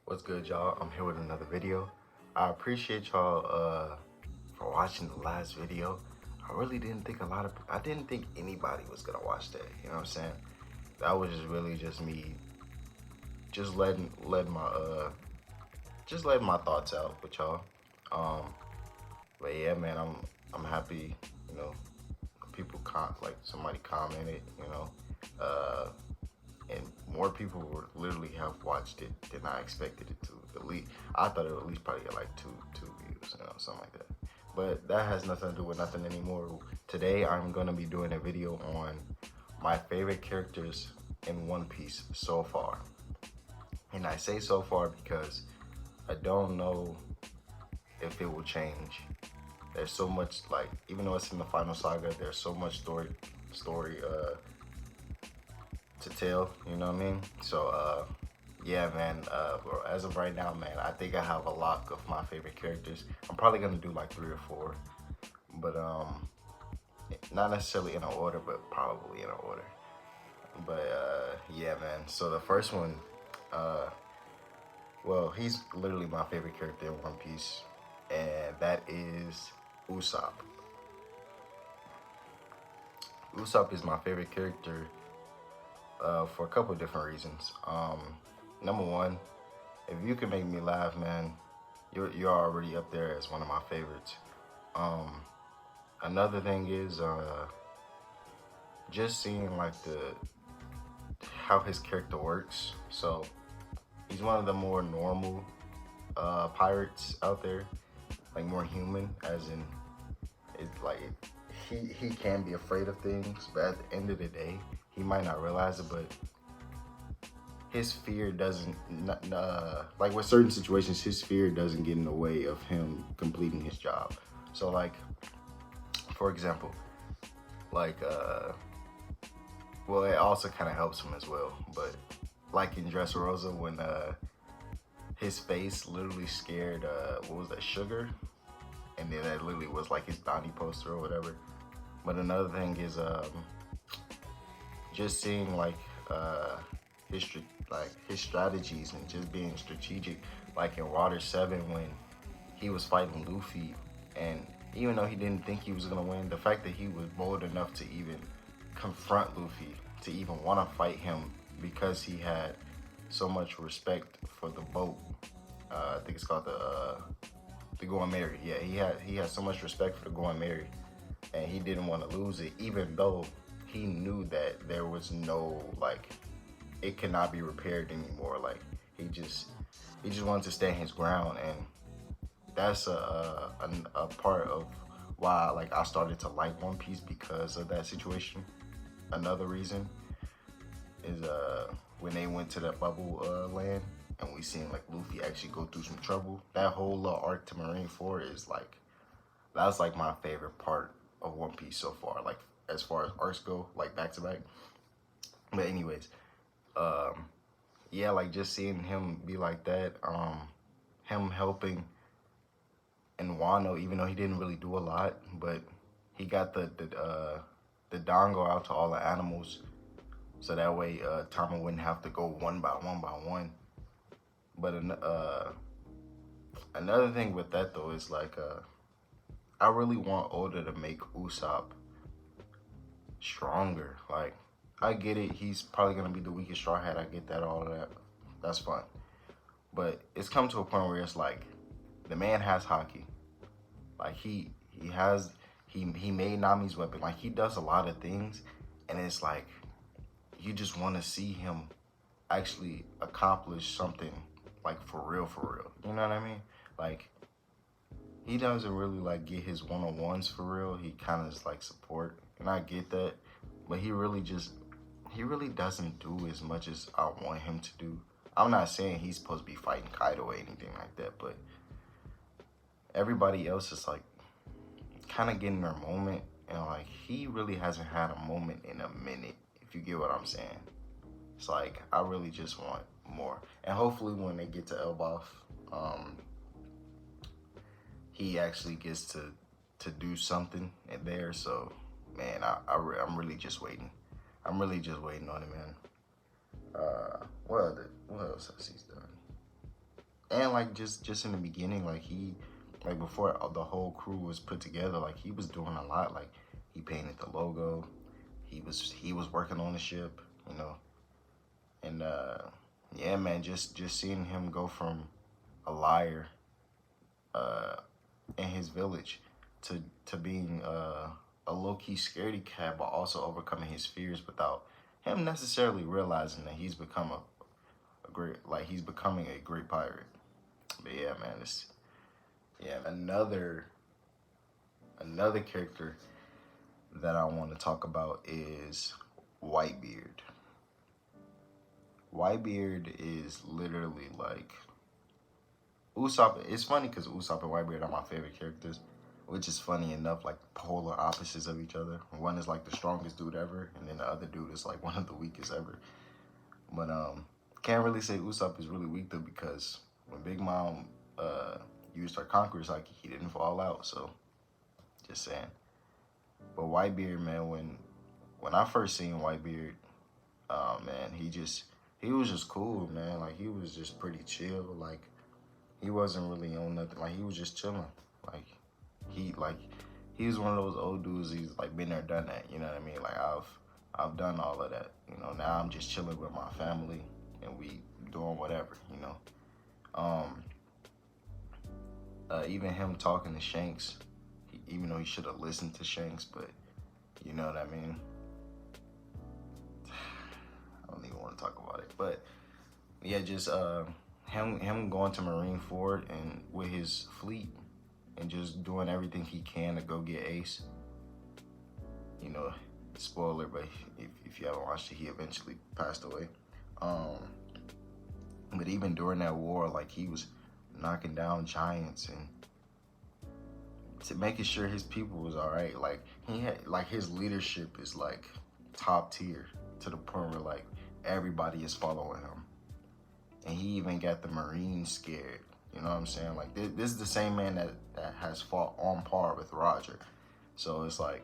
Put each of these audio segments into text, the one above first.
What's good, y'all? I'm here with another video. I appreciate y'all for watching the last video. I really didn't think I didn't think anybody was gonna watch that. You know what I'm saying? That was just really just me, just letting my thoughts out with y'all. Um, but yeah, man, I'm happy. You know, like somebody commented. Uh, and more people would literally have watched it than I expected it to. At least I thought it would at least probably get like two views, something like that. But that has nothing to do with nothing anymore. Today I'm gonna be doing a video on my favorite characters in One Piece so far. And I say so far because I don't know if it will change. There's so much, like, even though it's in the final saga, there's so much story to tell, you know what I mean? So yeah, man, as of right now, man, I think I have a lot of my favorite characters. I'm probably gonna do like 3 or 4, but not necessarily in an order, but probably in an order. But yeah, man, so the first one, well, he's literally my favorite character in One Piece, and that is Usopp. Usopp is my favorite character for a couple of different reasons. Number one, if you can make me laugh, man, you're already up there as one of my favorites. Another thing is just seeing like how his character works. So he's one of the more normal pirates out there, like more human, as in it's like he can be afraid of things, but at the end of the day, he might not realize it, but his fear doesn't, like with certain situations, his fear doesn't get in the way of him completing his job. So like, for example, like, well, it also kind of helps him as well, but like in Dressrosa, when his face literally scared, what was that, Sugar? And then that literally was like his bounty poster or whatever. But another thing is just seeing like his strategies and just being strategic, like in Water 7 when he was fighting Luffy, and even though he didn't think he was gonna win, the fact that he was bold enough to even confront Luffy, to even want to fight him because he had so much respect for the boat. I think it's called the Going Merry. Yeah, he had so much respect for the Going Merry, and he didn't want to lose it, even though he knew that there was no, like, it cannot be repaired anymore. Like, he just wanted to stand his ground, and that's a part of why, like, I started to like One Piece, because of that situation. Another reason is when they went to that bubble land, and we seen like Luffy actually go through some trouble. That whole little arc to Marineford is like, that's like my favorite part of One Piece so far, like as far as arcs go, like back to back. But anyways, yeah, like just seeing him be like that, him helping in Wano, even though he didn't really do a lot, but he got the dango out to all the animals, so that way Tama wouldn't have to go one by one. But another thing with that though is like, I really want Oda to make Usopp stronger. Like, I get it, he's probably gonna be the weakest Straw Hat. I get that, all of that. That's fine. But it's come to a point where it's like, the man has haki. Like he made Nami's weapon. Like, he does a lot of things, and it's like you just want to see him actually accomplish something, like for real. You know what I mean? Like, he doesn't really like get his one-on-ones for real. He kind of is like support, and I get that, but he really doesn't do as much as I want him to do. I'm not saying he's supposed to be fighting Kaido or anything like that, but everybody else is like kind of getting their moment, and like he really hasn't had a moment in a minute, if you get what I'm saying. It's like, I really just want more, and hopefully when they get to Elbaf, he actually gets to do something in there. So man, I'm really just waiting. I'm really just waiting on it, man. What else has he done? And like just in the beginning, like like before the whole crew was put together, like he was doing a lot. Like he painted the logo. He was working on the ship, you know. And yeah, man, just seeing him go from a liar uh in his village to being a low-key scaredy cat, but also overcoming his fears without him necessarily realizing that he's become a great, like he's becoming a great pirate. But yeah, man, it's, yeah, another character that I want to talk about is Whitebeard. Whitebeard is literally like Usopp. It's funny because Usopp and Whitebeard are my favorite characters, which is funny enough, like polar opposites of each other. One is like the strongest dude ever, and then the other dude is like one of the weakest ever. But can't really say Usopp is really weak though, because when Big Mom used her conqueror's haki, he didn't fall out. So just saying. But Whitebeard, man, when I first seen Whitebeard, man, he was just cool, man. Like he was just pretty chill. Like he wasn't really on nothing. Like he was just chilling. Like he was one of those old dudes. He's like been there, done that. You know what I mean? Like I've done all of that. You know, now I'm just chilling with my family and we doing whatever. You know, even him talking to Shanks, even though he should have listened to Shanks, but you know what I mean. I don't even want to talk about it, but yeah, just him going to Marineford and with his fleet and just doing everything he can to go get Ace. You know, spoiler, but if you haven't watched it, he eventually passed away. But even during that war, like he was knocking down giants and to making sure his people was all right. Like he had, like his leadership is like top tier to the point where like everybody is following him, and he even got the Marines scared. You know what I'm saying? Like this is the same man that has fought on par with Roger. So it's like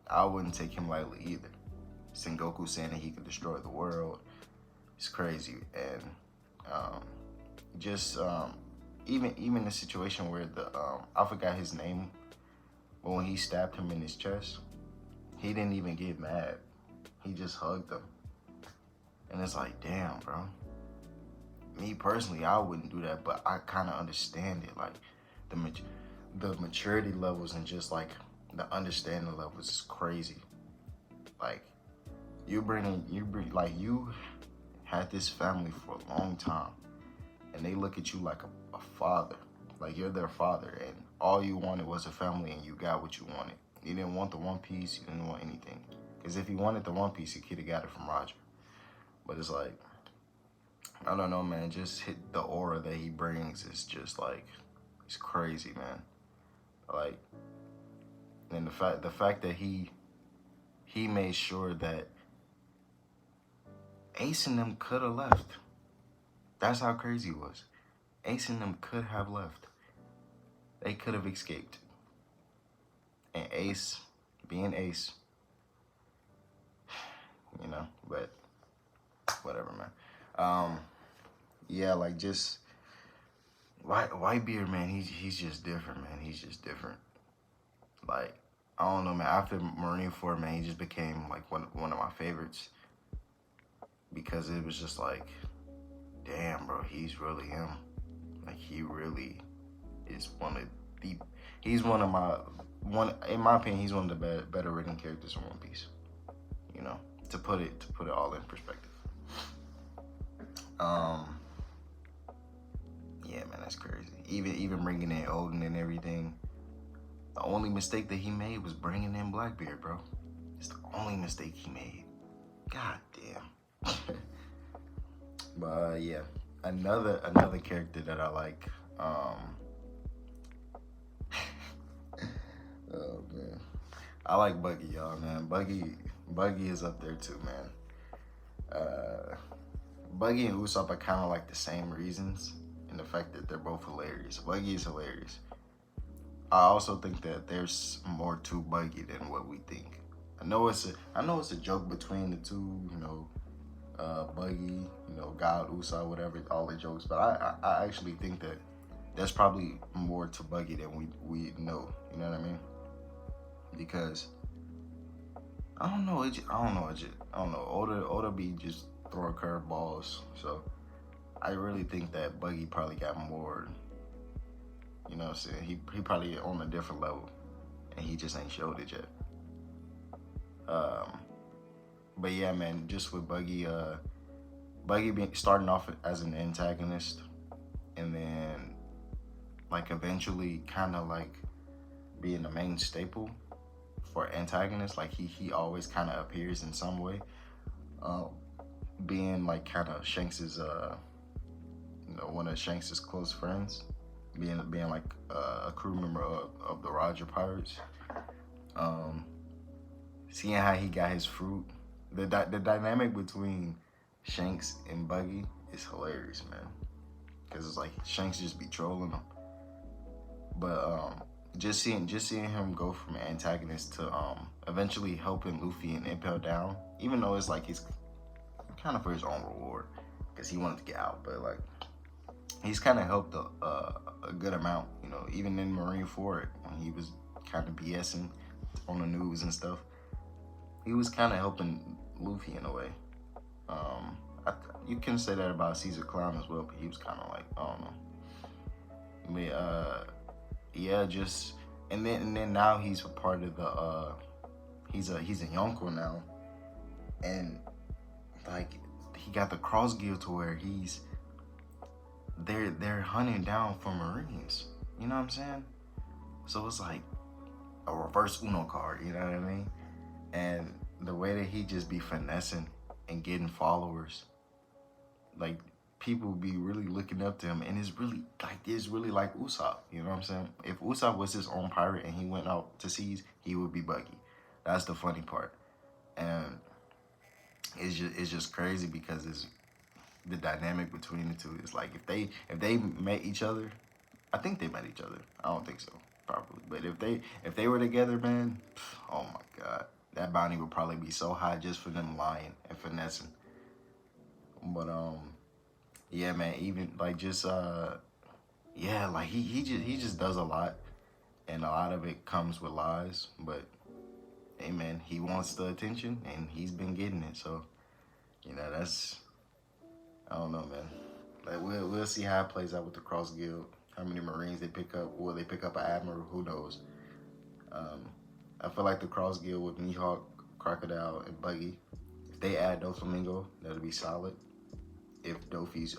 I wouldn't take him lightly either. Sengoku saying that he could destroy the world. It's crazy. And just even the situation where the I forgot his name, but when he stabbed him in his chest, he didn't even get mad. He just hugged him. And it's like, damn, bro. Me personally, I wouldn't do that, but I kind of understand it. Like the maturity levels and just like the understanding levels is crazy. Like you had this family for a long time, and they look at you like a father, like you're their father, and all you wanted was a family, and you got what you wanted. You didn't want the One Piece, you didn't want anything, because if you wanted the One Piece, you could have got it from Roger. But it's like, I don't know, man. Just hit the aura that he brings is just like, it's crazy, man. Like, and the fact that he made sure that Ace and them could have left. That's how crazy it was. Ace and them could have left. They could have escaped. And Ace, being Ace, you know, but whatever, man. Yeah, like just Whitebeard, man, he's just different, man. He's just different. Like, I don't know, man. After Marineford, man, he just became like one of my favorites. Because it was just like, damn, bro, he's really him. Like, he really is he's one of in my opinion, he's one of the better written characters in One Piece. You know, to put it all in perspective. Yeah, man, that's crazy. Even bringing in Odin and everything. The only mistake that he made was bringing in Blackbeard, bro. It's the only mistake he made. God damn. But yeah, another character that I like. Oh man, I like Buggy, y'all, man. Buggy is up there too, man. Buggy and Usopp are kind of like the same reasons, in the fact that they're both hilarious. Buggy is hilarious. I also think that there's more to Buggy than what we think. I know it's a joke between the two, you know, Buggy, you know, God, Usa, whatever, all the jokes. But I actually think that that's probably more to Buggy than we know. You know what I mean? Because I don't know. I don't know. Oda be just throwing curveballs. So I really think that Buggy probably got more. You know what I'm saying? He probably on a different level, and he just ain't showed it yet. Um, but yeah, man, just with Buggy, Buggy being starting off as an antagonist, and then like eventually kind of like being the main staple for antagonists. Like he always kind of appears in some way. Uh, being like kind of Shanks's, you know, one of Shanks's close friends. Being like a crew member of the Roger Pirates. Um, seeing how he got his fruit. The dynamic between Shanks and Buggy is hilarious, man. Cause it's like Shanks just be trolling him, but just seeing him go from antagonist to eventually helping Luffy and Impel down, even though it's like he's kind of for his own reward, cause he wanted to get out, but like he's kind of helped a good amount, you know, even in Marineford when he was kind of BSing on the news and stuff. He was kind of helping Luffy in a way. You can say that about Caesar Clown as well, but he was kind of like, I don't know. But yeah, just and then now he's a part of the he's a Yonko now, and like he got the cross guild to where they're hunting down for Marines. You know what I'm saying? So it's like a reverse Uno card. You know what I mean? And the way that he just be finessing and getting followers, like people be really looking up to him, and it's really like Usopp. You know what I'm saying? If Usopp was his own pirate and he went out to seas, he would be Buggy. That's the funny part, and it's just crazy because it's the dynamic between the two. Is like if they met each other, I think they met each other. I don't think so, probably, but if they were together, man, oh my god. That bounty would probably be so high just for them lying and finessing. But yeah, man. Even like just yeah, like he just does a lot, and a lot of it comes with lies. But hey, man, he wants the attention, and he's been getting it. So you know that's I don't know, man. Like we'll see how it plays out with the Cross Guild. How many Marines they pick up? Will they pick up an admiral? Who knows? I feel like the Cross Guild with Mihawk, Crocodile, and Buggy, if they add Doflamingo, that'll be solid. If Dofi's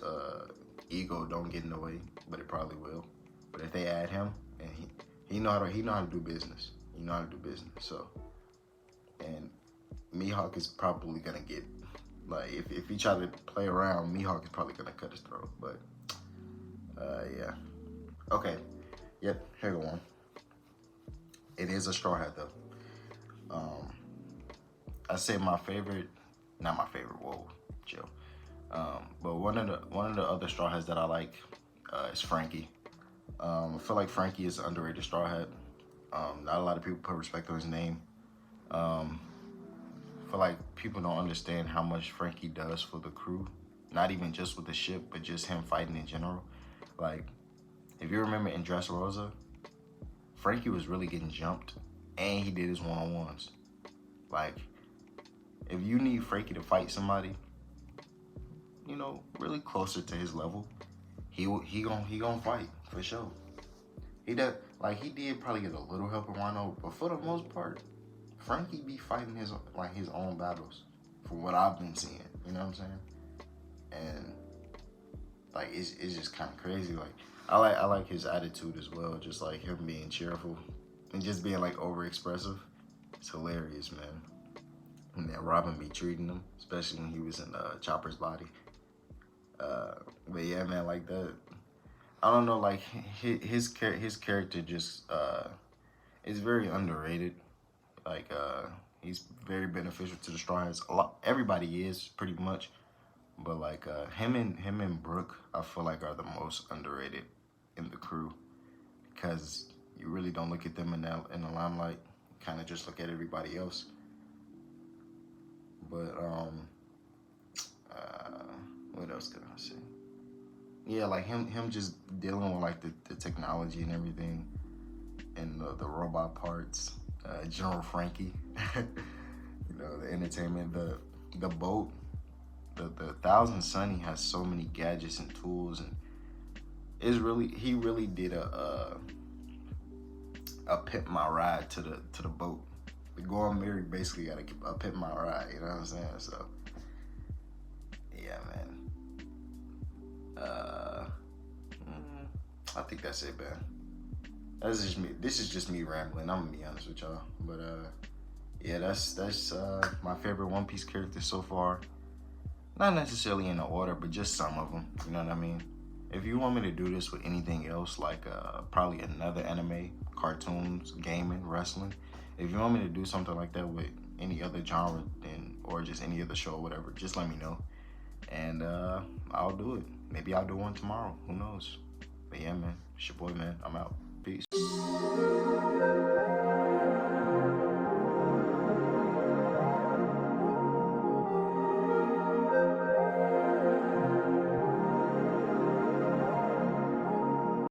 ego don't get in the way, but it probably will. But if they add him, and he know how to do business. He know how to do business. So, and Mihawk is probably gonna get like if he try to play around, Mihawk is probably gonna cut his throat. But yeah, okay, yep, here go one. It is a Straw Hat though. I say my favorite, not my favorite. Whoa, chill. But one of the other Straw Hats that I like is Frankie. I feel like Frankie is an underrated Straw Hat. Not a lot of people put respect on his name. I feel like people don't understand how much Frankie does for the crew. Not even just with the ship, but just him fighting in general. Like, if you remember in Dressrosa, Frankie was really getting jumped, and he did his one-on-ones. Like, if you need Frankie to fight somebody, you know, really closer to his level, he gonna fight for sure. He did probably get a little help in Wano, but for the most part, Frankie be fighting his own battles, from what I've been seeing. You know what I'm saying? And like it's just kind of crazy. Like I like his attitude as well, just like him being cheerful and just being like over expressive. It's hilarious, man. And that Robin be treating him, especially when he was in Chopper's body. But yeah, man, like that. I don't know, like his character just is very underrated. Like he's very beneficial to the Straw Hats. Everybody is pretty much, but like him and Brooke, I feel like are the most underrated in the crew because you really don't look at them in the limelight. Kind of just look at everybody else. But What else could I say? Yeah, like him just dealing with like the technology and everything, and the robot parts. General Frankie, the entertainment, the boat, the Thousand Sunny has so many gadgets and tools, and he really did a pimp my ride to the boat. The Going Mary basically got a pimp my ride. You know what I'm saying? So yeah, man. I think that's it, man. That's just me. This is just me rambling. I'm gonna be honest with y'all, but yeah, that's my favorite One Piece characters so far. Not necessarily in the order, but just some of them. You know what I mean? If you want me to do this with anything else, like probably another anime, cartoons, gaming, wrestling, if you want me to do something like that with any other genre or just any other show or whatever, just let me know. And I'll do it. Maybe I'll do one tomorrow. Who knows? But yeah, man. It's your boy, man. I'm out. Peace.